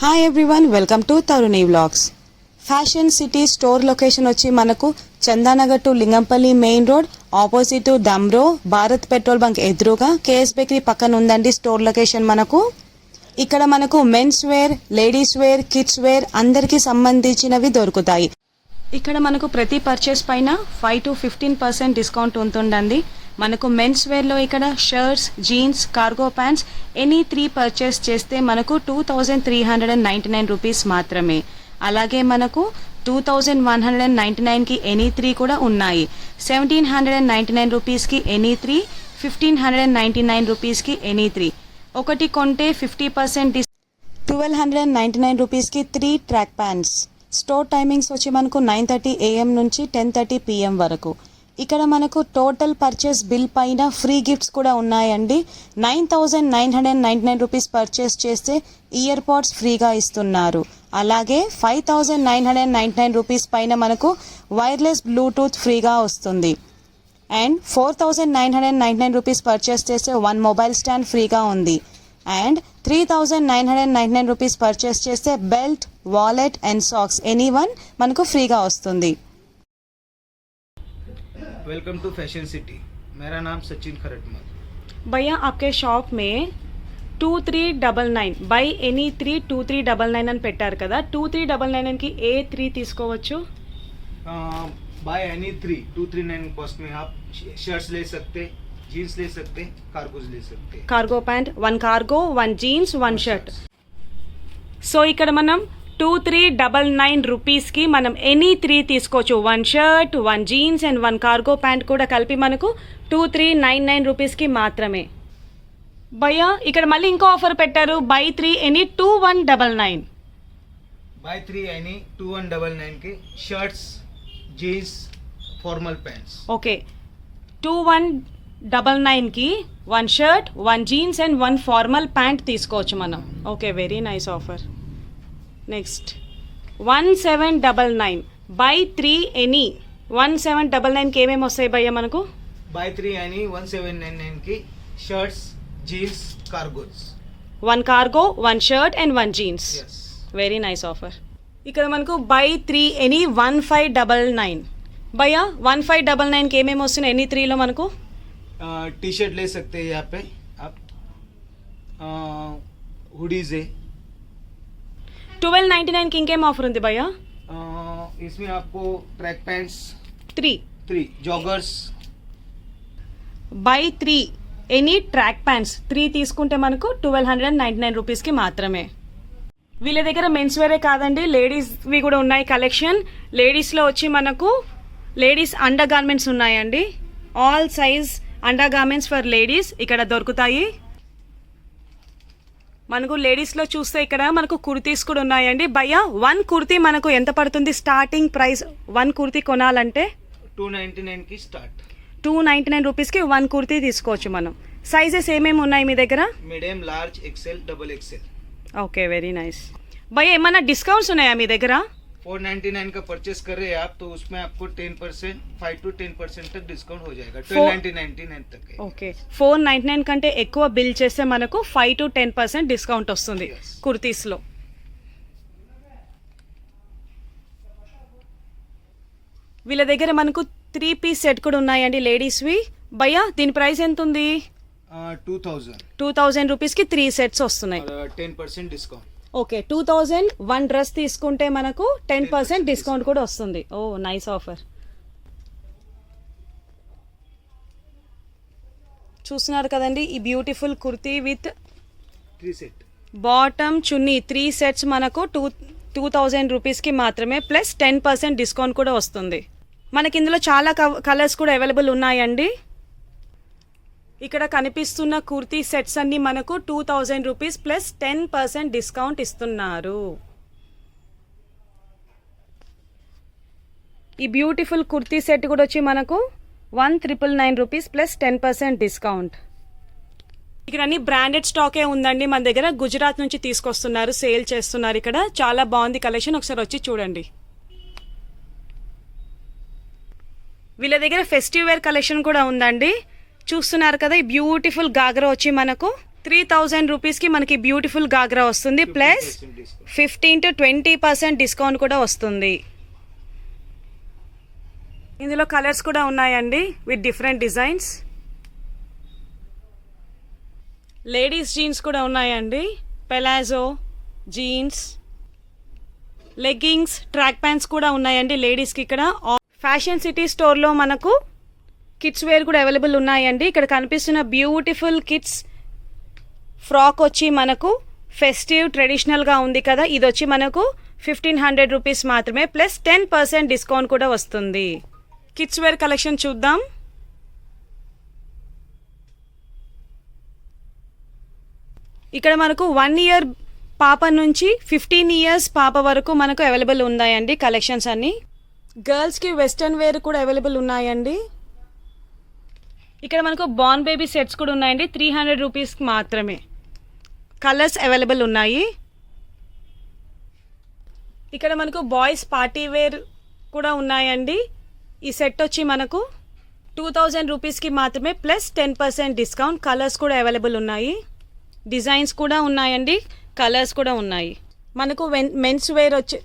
Hi everyone, welcome to Taruni vlogs. Fashion city store location వచ్చి మనకు Chandanagar to Lingampally main road opposite Damro Bharat petrol bunk ఎదురుగా KS bakery పక్కన ఉందండి store location. మనకు ఇక్కడ మనకు men's wear, ladies wear, kids wear అందరికీ సంబంధించినవి దొరుకుతాయి. ఇక్కడ మనకు ప్రతి పర్చేస్ పైన 5 to 15% డిస్కౌంట్ ఉంటుందండి. మనకు మెన్స్ వేర్లో ఇక్కడ shirts, jeans, cargo pants any 3 purchase చేస్తే మనకు 2399 రూపీస్ మాత్రమే. అలాగే మనకు 2199కి ఎనీ 3 కూడా ఉన్నాయి. 1799 రూపీస్కి ఎనీ 3, 1599 రూపీస్కి ఎనీ 3. ఒకటి కొంటే 50% 1299 రూపీస్కి 3 ట్రాక్ ప్యాంట్స్. స్టోర్ టైమింగ్స్ వచ్చి మనకు 9:30 AM నుంచి 10:30 PM వరకు. ఇక్కడ మనకు టోటల్ పర్చేస్ బిల్ పైన ఫ్రీ గిఫ్ట్స్ కూడా ఉన్నాయండి. 9999 రూపీస్ పర్చేస్ చేస్తే ఇయర్ పాడ్స్ ఫ్రీగా ఇస్తున్నారు. అలాగే 5999 రూపీస్ పైన మనకు వైర్లెస్ బ్లూటూత్ ఫ్రీగా వస్తుంది. అండ్ 4999 రూపీస్ పర్చేస్ చేస్తే 1 మొబైల్ స్టాండ్ ఫ్రీగా ఉంది. అండ్ 3999 రూపీస్ పర్చేస్ చేస్తే belt, wallet and socks any one మనకు ఫ్రీగా వస్తుంది. Welcome to fashion city. मेरा नाम सचिन खरटमल. भैया आपके शॉप में 2399 బై ఎనీ 3 2399 అని పెట్టారు కదా. 2399కి ఏ 3 తీసుకోవచ్చు? बाय एनी 3 239 कॉस्ट में आप शर्ट्स ले सकते, जीन्स ले सकते, कार्गोज ले सकते. Cargo pant, 1 cargo, 1 jeans, 1 shirt. So ఇక్కడ మనం 2399 రూపీస్కి మనం ఎనీ 3 తీసుకోవచ్చు. 1 shirt, 1 jeans and 1 cargo pant కూడా కలిపి మనకు 2399 రూపీస్కి మాత్రమే. భయ్యా ఇక్కడ మళ్ళీ ఇంకో ఆఫర్ పెట్టారు, బై 3 ఎనీ 2199. बाय 3 एनी 2199 के shirts, jeans, formal pants. Okay, 2199కి 1 shirt, 1 jeans and 1 formal pant తీసుకోవచ్చు మనం. Okay, very nice offer. Next 1799 by 3 any 1799కి ఏమేమి వస్తాయి భయ్య మనకు? बाय 3 एनी 1799 की shirts, jeans, cargos. 1 cargo, 1 shirt and 1 jeans. Yes. Very nice offer. ఇక్కడ మనకు బై 3 ఎనీ 1599. భయ్య 1599కి ఏమేమి వస్తున్నాయి ఎనీ 3లో మనకు? टी शर्ट ले सकते हैं यहाँ पे आप, हुडीज है. 1299కి ఇంకేం ఆఫర్ ఉంది భయ్య? इसमें आपको track pants 3 joggers. By 3 any track pants 3 తీసుకుంటే మనకు 1299 రూపీస్కి మాత్రమే. వీళ్ళ దగ్గర మెన్స్ వేరే కాదండి, లేడీస్వి కూడా ఉన్నాయి కలెక్షన్. లేడీస్లో వచ్చి మనకు లేడీస్ అండర్ గార్మెంట్స్ ఉన్నాయండి. All size under garments for ladies ఇక్కడ దొరుకుతాయి. మనకు లేడీస్లో చూస్తే ఇక్కడ మనకు కుర్తీస్ కూడా ఉన్నాయండి. భయ్యా 1 కుర్తీ మనకు ఎంత పడుతుంది స్టార్టింగ్ ప్రైస్? 1 కుర్తీ కొనాలంటే 299 की स्टार्ट. 299 రూపీస్కి 1 కుర్తీ తీసుకోవచ్చు మనం. సైజెస్ ఏమేమి ఉన్నాయి మీ దగ్గర? Medium, large, XL, double XL. Okay, very nice. భయ్యా ఏమన్నా డిస్కౌంట్స్ ఉన్నాయా మీ దగ్గర? 499 का परचेस कर रहे हैं आप तो उसमें आपको 10%, 5 to 10% तक डिस्काउंट हो जाएगा. 1299 तक है. ఓకే, 499 కంటే ఎక్కువ బిల్ చేస్తే మనకు 5 to 10% డిస్కౌంట్ వస్తుంది Yes. కుర్తీస్లో. వీళ్ళ దగ్గర మనకు 3 పీస్ సెట్ కూడా ఉన్నాయండి లేడీస్వి. భయ్యా దీని ప్రైస్ ఎంత ఉంది? 2000 2000 రూపీస్కి 3 సెట్స్ వస్తున్నాయి. और 10% डिस्काउंट. ఓకే, 2000 1 డ్రెస్ తీసుకుంటే మనకు 10% డిస్కౌంట్ కూడా వస్తుంది. ఓ నైస్ ఆఫర్. చూస్తున్నారు కదండి ఈ beautiful kurti with 3 set. Bottom, chunni 3 sets మనకు 2000 రూపీస్కి మాత్రమే, ప్లస్ 10% డిస్కౌంట్ కూడా వస్తుంది. మనకి ఇందులో చాలా కలర్స్ కూడా అవైలబుల్ ఉన్నాయండి. ఇక్కడ కనిపిస్తున్న కుర్తీ సెట్స్ అన్ని మనకు 2000 రూపీస్ ప్లస్ 10% డిస్కౌంట్ ఇస్తున్నారు. ఈ బ్యూటిఫుల్ కుర్తీ సెట్ కూడా వచ్చి మనకు 1999 రూపీస్ ప్లస్ 10% డిస్కౌంట్. ఇక్కడ అన్ని బ్రాండెడ్ స్టాకే ఉందండి మన దగ్గర. గుజరాత్ నుంచి తీసుకొస్తున్నారు, సేల్ చేస్తున్నారు. ఇక్కడ చాలా బాగుంది కలెక్షన్, ఒకసారి వచ్చి చూడండి. వీళ్ళ దగ్గర ఫెస్టివ్ వేర్ కలెక్షన్ కూడా ఉందండి. చూస్తున్నారు కదా ఈ బ్యూటిఫుల్ గాగ్రా వచ్చి మనకు 3000 రూపీస్కి మనకి బ్యూటిఫుల్ గాగ్రా వస్తుంది ప్లస్ 15 to 20% డిస్కౌంట్ కూడా వస్తుంది. ఇందులో కలర్స్ కూడా ఉన్నాయండి with different designs. Ladies jeans కూడా ఉన్నాయండి, palazzo jeans, leggings, track pants కూడా ఉన్నాయండి లేడీస్కి. ఇక్కడ ఫ్యాషన్ సిటీ స్టోర్లో మనకు కిడ్స్ వేర్ కూడా అవైలబుల్ ఉన్నాయండి. ఇక్కడ కనిపిస్తున్న బ్యూటిఫుల్ కిడ్స్ ఫ్రాక్ వచ్చి మనకు ఫెస్టివ్ ట్రెడిషనల్గా ఉంది కదా, ఇది వచ్చి మనకు 1500 రూపీస్ మాత్రమే ప్లస్ 10% డిస్కౌంట్ కూడా వస్తుంది. కిడ్స్ వేర్ కలెక్షన్ చూద్దాం. ఇక్కడ మనకు 1 ఇయర్ పాప నుంచి 15 ఇయర్స్ పాప వరకు మనకు అవైలబుల్ ఉన్నాయండి కలెక్షన్స్ అన్నీ. గర్ల్స్కి వెస్ట్రన్ వేర్ కూడా అవైలబుల్ ఉన్నాయండి. ఇక్కడ మనకు బార్న్ బేబీ సెట్స్ కూడా ఉన్నాయండి 300 రూపీస్కి మాత్రమే. కలర్స్ అవైలబుల్ ఉన్నాయి. ఇక్కడ మనకు బాయ్స్ పార్టీ వేర్ కూడా ఉన్నాయండి. ఈ సెట్ వచ్చి మనకు 2000 రూపీస్కి మాత్రమే ప్లస్ 10% డిస్కౌంట్. కలర్స్ కూడా అవైలబుల్ ఉన్నాయి, డిజైన్స్ కూడా ఉన్నాయండి, కలర్స్ కూడా ఉన్నాయి. మనకు మెన్స్ వేర్ వచ్చి